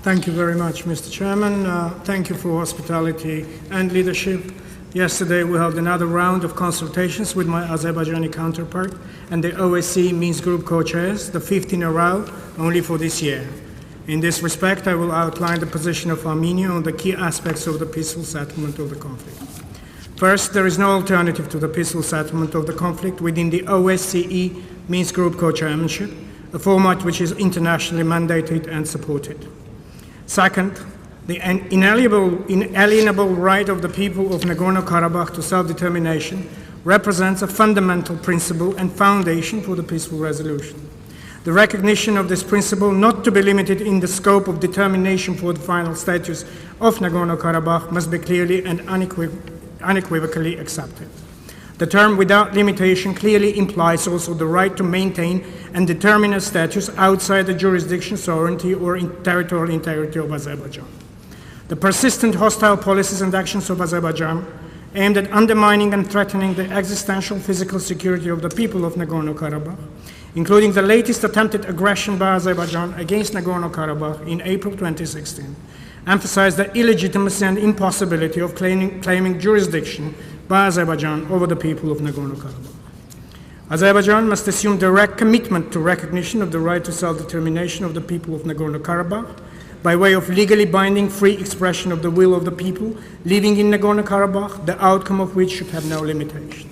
Thank you very much, Mr. Chairman. Thank you for hospitality and leadership. Yesterday we held another round of consultations with my Azerbaijani counterpart and the OSCE Minsk Group co-chairs, the 5th in a row, only for this year. In this respect, I will outline the position of Armenia on the key aspects of the peaceful settlement of the conflict. First, there is no alternative to the peaceful settlement of the conflict within the OSCE Minsk Group co-chairmanship, a format which is internationally mandated and supported. Second, the inalienable right of the people of Nagorno-Karabakh to self-determination represents a fundamental principle and foundation for the peaceful resolution. The recognition of this principle not to be limited in the scope of determination for the final status of Nagorno-Karabakh must be clearly and unequivocally accepted. The term without limitation clearly implies also the right to maintain and determine a status outside the jurisdiction, sovereignty, or territorial integrity of Azerbaijan. The persistent hostile policies and actions of Azerbaijan aimed at undermining and threatening the existential physical security of the people of Nagorno-Karabakh, including the latest attempted aggression by Azerbaijan against Nagorno-Karabakh in April 2016, emphasized the illegitimacy and impossibility of claiming jurisdiction by Azerbaijan over the people of Nagorno-Karabakh. Azerbaijan must assume direct commitment to recognition of the right to self-determination of the people of Nagorno-Karabakh by way of legally binding free expression of the will of the people living in Nagorno-Karabakh, the outcome of which should have no limitation.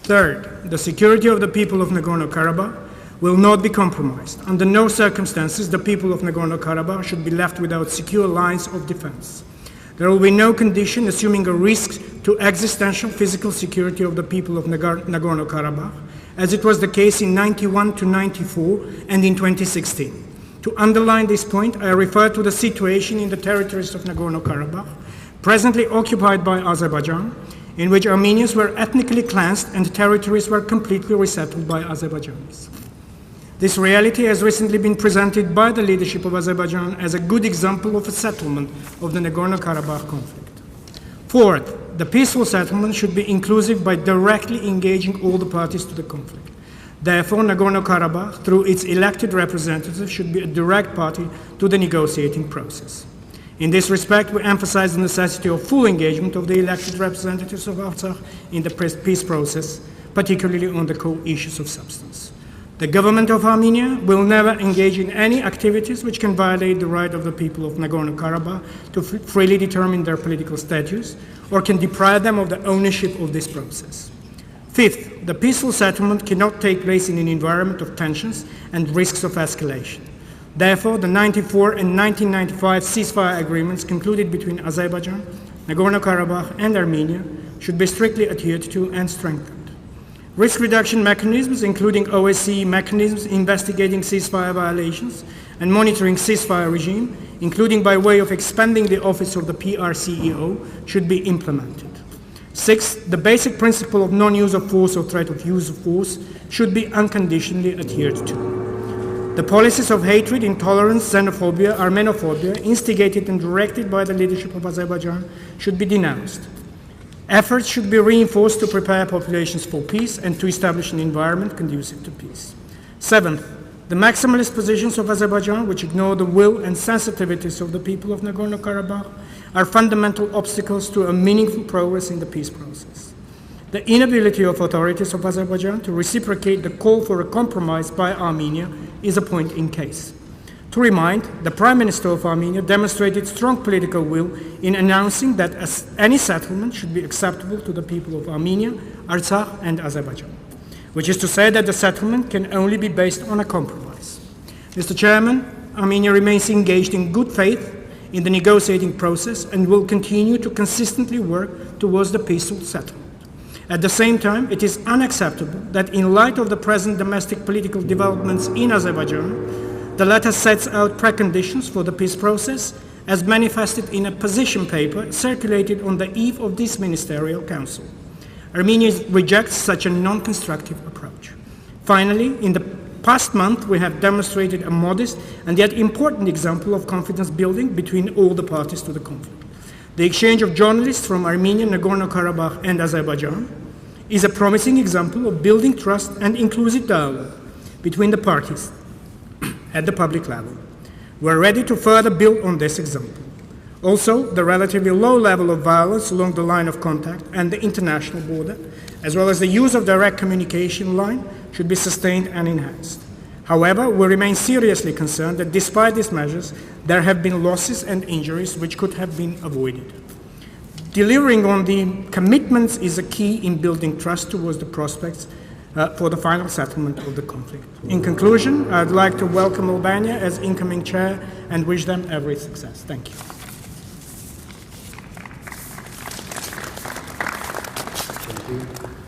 Third, the security of the people of Nagorno-Karabakh will not be compromised. Under no circumstances, the people of Nagorno-Karabakh should be left without secure lines of defense. There will be no condition assuming a risk to existential physical security of the people of Nagorno-Karabakh, as it was the case in 91 to 94 and in 2016. To underline this point, I refer to the situation in the territories of Nagorno-Karabakh, presently occupied by Azerbaijan, in which Armenians were ethnically cleansed and territories were completely resettled by Azerbaijanis. This reality has recently been presented by the leadership of Azerbaijan as a good example of a settlement of the Nagorno-Karabakh conflict. Fourth, the peaceful settlement should be inclusive by directly engaging all the parties to the conflict. Therefore, Nagorno-Karabakh, through its elected representatives, should be a direct party to the negotiating process. In this respect, we emphasize the necessity of full engagement of the elected representatives of Artsakh in the peace process, particularly on the core issues of substance. The government of Armenia will never engage in any activities which can violate the right of the people of Nagorno-Karabakh to freely determine their political status or can deprive them of the ownership of this process. Fifth, the peaceful settlement cannot take place in an environment of tensions and risks of escalation. Therefore, the 1994 and 1995 ceasefire agreements concluded between Azerbaijan, Nagorno-Karabakh, and Armenia should be strictly adhered to and strengthened. Risk reduction mechanisms, including OSCE mechanisms investigating ceasefire violations and monitoring ceasefire regime, including by way of expanding the office of the PRCEO, should be implemented. Sixth, the basic principle of non-use of force or threat of use of force should be unconditionally adhered to. The policies of hatred, intolerance, xenophobia, Armenophobia, instigated and directed by the leadership of Azerbaijan, should be denounced. Efforts should be reinforced to prepare populations for peace and to establish an environment conducive to peace. Seventh, the maximalist positions of Azerbaijan, which ignore the will and sensitivities of the people of Nagorno-Karabakh, are fundamental obstacles to a meaningful progress in the peace process. The inability of authorities of Azerbaijan to reciprocate the call for a compromise by Armenia is a point in case. To remind, the Prime Minister of Armenia demonstrated strong political will in announcing that any settlement should be acceptable to the people of Armenia, Artsakh, and Azerbaijan, which is to say that the settlement can only be based on a compromise. Mr. Chairman, Armenia remains engaged in good faith in the negotiating process and will continue to consistently work towards the peaceful settlement. At the same time, it is unacceptable that in light of the present domestic political developments in Azerbaijan, the latter sets out preconditions for the peace process as manifested in a position paper circulated on the eve of this Ministerial Council. Armenia rejects such a non-constructive approach. Finally, in the past month, we have demonstrated a modest and yet important example of confidence building between all the parties to the conflict. The exchange of journalists from Armenia, Nagorno-Karabakh, and Azerbaijan is a promising example of building trust and inclusive dialogue between the parties at the public level. We're ready to further build on this example. Also, the relatively low level of violence along the line of contact and the international border, as well as the use of direct communication line, should be sustained and enhanced. However, we remain seriously concerned that despite these measures, there have been losses and injuries which could have been avoided. Delivering on the commitments is a key in building trust towards the prospects for the final settlement of the conflict. In conclusion, I'd like to welcome Albania as incoming chair and wish them every success. Thank you.